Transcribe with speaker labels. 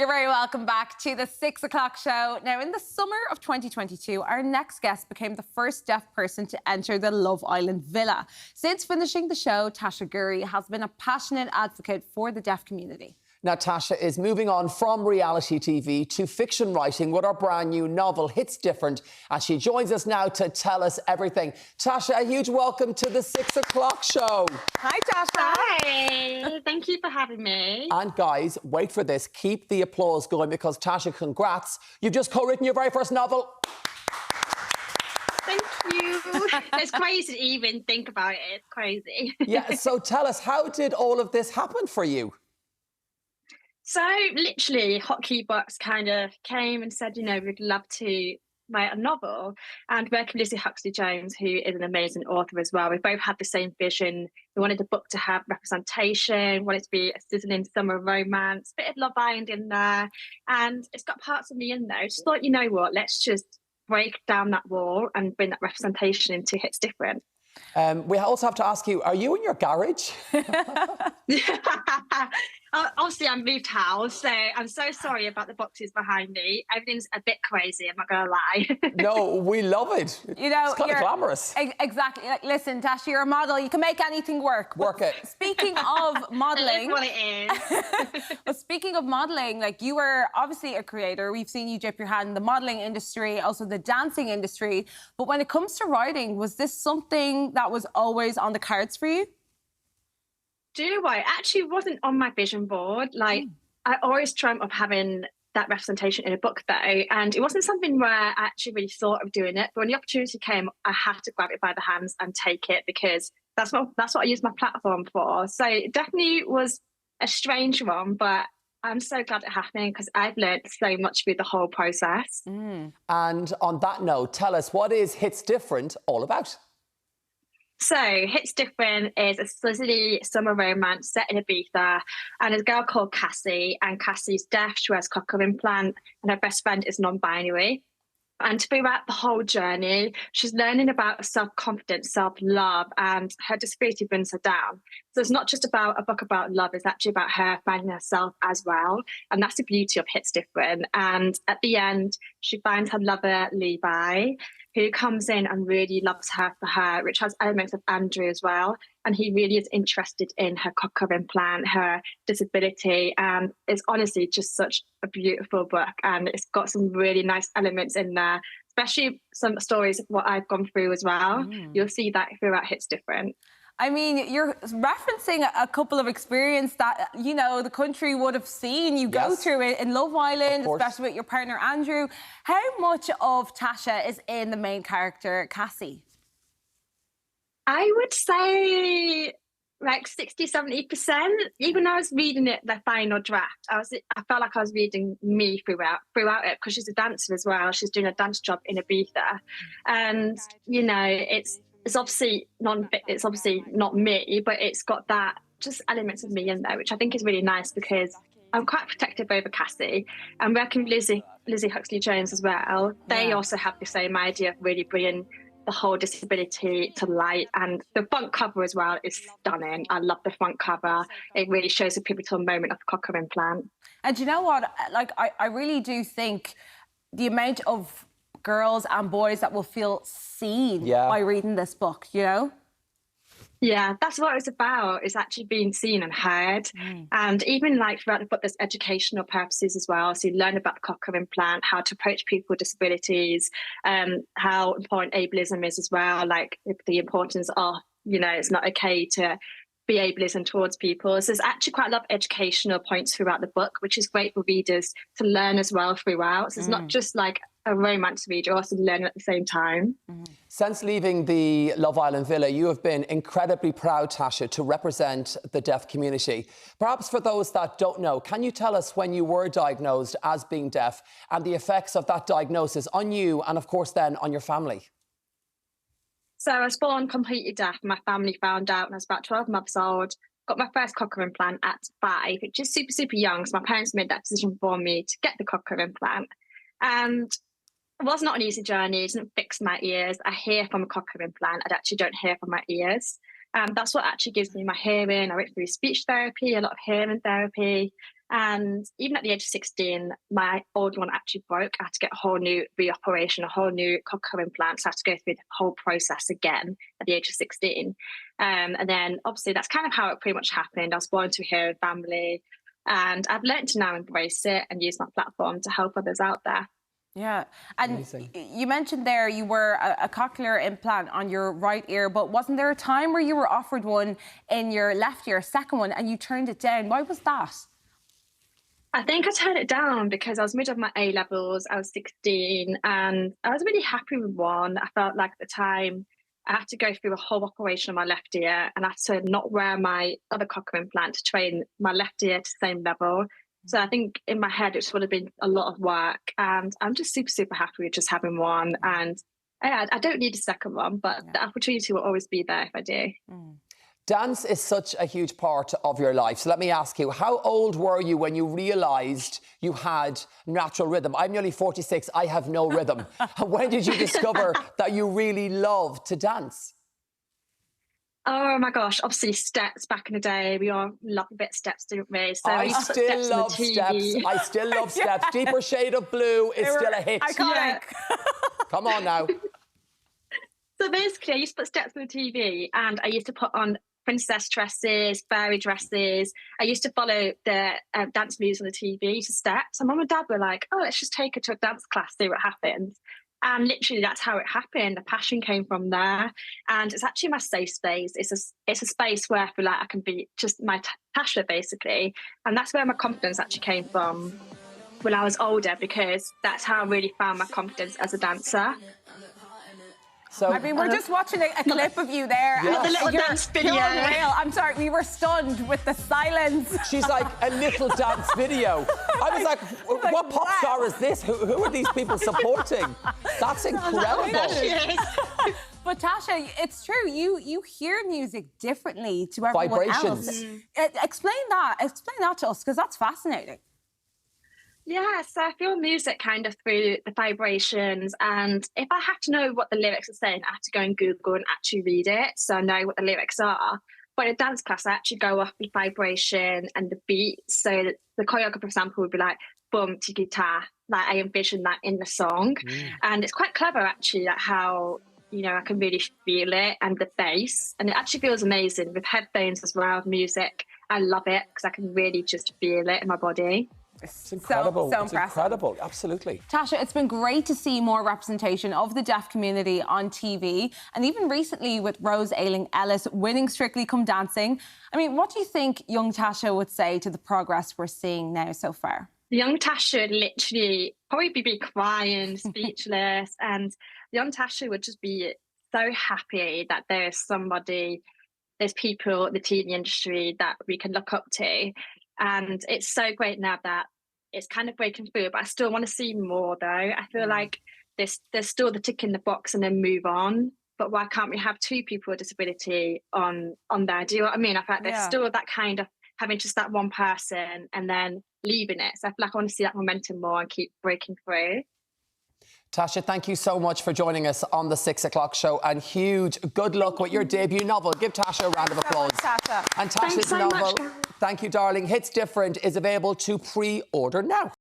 Speaker 1: You're very welcome back to the 6 o'clock show. Now, in the summer of 2022, our next guest became the first deaf person to enter the Love Island villa. Since finishing the show, Tasha Ghouri has been a passionate advocate for the deaf community.
Speaker 2: Now, Tasha is moving on from reality TV to fiction writing with her brand new novel, Hits Different, and she joins us now to tell us everything. Tasha, a huge welcome to the 6 o'clock show.
Speaker 1: Hi, Tasha.
Speaker 3: Hi, thank you for having me.
Speaker 2: And guys, wait for this. Keep the applause going because, Tasha, congrats. You've just co-written your very first novel.
Speaker 3: Thank you. It's crazy to even think about it. It's crazy.
Speaker 2: Yeah, so tell us, how did all of this happen for you?
Speaker 3: So literally, Hotkey Box kind of came and said, you know, we'd love to write a novel. And working with Lizzie Huxley-Jones, who is an amazing author as well, we both had the same vision. We wanted the book to have representation, wanted it to be a sizzling summer romance, bit of Love Island in there. And it's got parts of me in there. I just thought, you know what, let's just break down that wall and bring that representation into Hits Different.
Speaker 2: We also have to ask you, are you in your garage?
Speaker 3: Obviously, I moved house, so I'm so sorry about the boxes behind me. Everything's a bit crazy, I'm not going to lie.
Speaker 2: No, we love it.
Speaker 1: You know,
Speaker 2: it's kind of glamorous.
Speaker 1: Exactly. Like, listen, Tasha, you're a model. You can make anything work.
Speaker 2: Work it.
Speaker 1: Speaking of modelling...
Speaker 3: It is what it is.
Speaker 1: But speaking of modelling, like, you were obviously a creator. We've seen you dip your hand in the modelling industry, also the dancing industry. But when it comes to writing, was this something that was always on the cards for you?
Speaker 3: Do you know what? It actually wasn't on my vision board. Like, I always dreamt of having that representation in a book, though. And it wasn't something where I actually really thought of doing it. But when the opportunity came, I had to grab it by the hands and take it because that's what I used my platform for. So it definitely was a strange one, but I'm so glad it happened because I've learned so much through the whole process.
Speaker 2: And on that note, tell us, what is Hits Different all about?
Speaker 3: So, Hits Different is a sizzly summer romance set in Ibiza, and there's a girl called Cassie, and Cassie's deaf, she wears Cochlear Implant, and her best friend is non-binary. And throughout the whole journey, she's learning about self-confidence, self-love, and her disability brings her down. So it's not just about a book about love, it's actually about her finding herself as well. And that's the beauty of Hits Different. And at the end, she finds her lover, Levi, who comes in and really loves her for her, which has elements of Andrew as well. And he really is interested in her Cochlear Implant, her disability. And it's honestly just such a beautiful book. And it's got some really nice elements in there, especially some stories of what I've gone through as well. You'll see that throughout Hits Different.
Speaker 1: I mean, you're referencing a couple of experiences that, you know, the country would have seen you go through it in Love Island, especially with your partner, Andrew. How much of Tasha is in the main character, Cassie?
Speaker 3: I would say like 60-70%. Even though I was reading it, the final draft, I felt like I was reading me throughout it because she's a dancer as well. She's doing a dance job in Ibiza. And, you know, it's obviously not me, but it's got that just elements of me in there, which I think is really nice because I'm quite protective over Cassie. And working with Lizzie Huxley-Jones as well, they also have the same idea of really bringing the whole disability to light. And the front cover as well is stunning. I love the front cover. It really shows a pivotal moment of the Cochlear Implant.
Speaker 1: And you know what? Like, I really do think the amount of girls and boys that will feel seen by reading this book, you know?
Speaker 3: Yeah, that's what it's about, is actually being seen and heard. And even like throughout the book, there's educational purposes as well. So you learn about the Cochlear Implant, how to approach people with disabilities, how important ableism is as well, like the importance of, you know, it's not okay to be ableism towards people. So there's actually quite a lot of educational points throughout the book, which is great for readers to learn as well throughout. So it's not just like a romance read, you're also learning at the same time.
Speaker 2: Since leaving the Love Island villa, you have been incredibly proud, Tasha, to represent the deaf community. Perhaps for those that don't know, can you tell us when you were diagnosed as being deaf and the effects of that diagnosis on you and, of course, then on your family?
Speaker 3: So I was born completely deaf. My family found out when I was about 12 months old. Got my first Cochlear Implant at 5, which is super, super young. So my parents made that decision for me to get the Cochlear Implant. And it was not an easy journey. It didn't fix my ears. I hear from a Cochlear Implant. I actually don't hear from my ears. That's what actually gives me my hearing. I went through speech therapy, a lot of hearing therapy. And even at the age of 16, my old one actually broke. I had to get a whole new reoperation, a whole new cochlear implant. So I had to go through the whole process again at the age of 16. And then obviously that's kind of how it pretty much happened. I was born to a hearing family, and I've learned to now embrace it and use my platform to help others out there.
Speaker 1: Yeah, and
Speaker 2: Amazing.
Speaker 1: You mentioned there you were a cochlear implant on your right ear, but wasn't there a time where you were offered one in your left ear, a second one, and you turned it down? Why was that?
Speaker 3: I think I turned it down because I was mid of my A levels. I was 16 and I was really happy with one. I felt like at the time I had to go through a whole operation on my left ear, and I had to not wear my other cochlear implant to train my left ear to the same level. So I think in my head, it just would have been a lot of work, and I'm just super, super happy with just having one. And yeah, I don't need a second one, but the opportunity will always be there if I do.
Speaker 2: Dance is such a huge part of your life. So let me ask you, how old were you when you realised you had natural rhythm? I'm nearly 46, I have no rhythm. When did you discover that you really love to dance?
Speaker 3: Oh my gosh, obviously steps back in the day. We all love a bit of steps, didn't we? So
Speaker 2: I still love steps. I still love steps. Deeper shade of blue is still a hit.
Speaker 1: Iconic.
Speaker 3: Yeah.
Speaker 2: Come on now.
Speaker 3: So basically, I used to put steps on the TV, and I used to put on princess dresses, fairy dresses. I used to follow the dance moves on the TV to steps. And mum and dad were like, oh, let's just take her to a dance class, see what happens. And literally that's how it happened. The passion came from there. And it's actually my safe space. It's a space where I feel like I can be just my Tasha, basically. And that's where my confidence actually came from when I was older, because that's how I really found my confidence as a dancer.
Speaker 2: So,
Speaker 1: I mean, we're just watching a clip of you there.
Speaker 2: Yeah.
Speaker 3: The little dance video.
Speaker 1: You're unreal. I'm sorry, we were stunned with the silence.
Speaker 2: she's like, a little dance video. I was like, what pop star is this? Who are these people supporting? That's incredible.
Speaker 1: But Tasha, it's true. You hear music differently to everyone
Speaker 2: Vibrations.
Speaker 1: else. Explain that to us, because that's fascinating.
Speaker 3: Yeah, so I feel music kind of through the vibrations, and if I have to know what the lyrics are saying, I have to go and Google and actually read it so I know what the lyrics are. But in a dance class, I actually go off the vibration and the beat. So the choreographer, for example, would be like, boom, tiki ta. Like I envision that in the song. And it's quite clever, actually, like how, you know, I can really feel it, and the bass. And it actually feels amazing with headphones as well, music. I love it because I can really just feel it in my body.
Speaker 2: It's incredible.
Speaker 1: So
Speaker 2: it's
Speaker 1: impressive.
Speaker 2: incredible, absolutely.
Speaker 1: Tasha, it's been great to see more representation of the deaf community on TV, and even recently with Rose Ayling-Ellis winning Strictly Come Dancing. I mean, what do you think young Tasha would say to the progress we're seeing now so far?
Speaker 3: Young Tasha would literally probably be crying, speechless, and young Tasha would just be so happy that there's people in the TV industry that we can look up to. And it's so great now that it's kind of breaking through, but I still want to see more, though. I feel like there's still the tick in the box and then move on. But why can't we have two people with disability on there? Do you know what I mean? I feel like there's still that kind of having just that one person and then leaving it. So I feel like I want to see that momentum more and keep breaking through.
Speaker 2: Tasha, thank you so much for joining us on the 6 o'clock show, and huge good luck with your debut novel. Give Tasha a round of applause.
Speaker 1: Tasha.
Speaker 2: And Tasha's novel, thank you, darling, Hits Different, is available to pre-order now.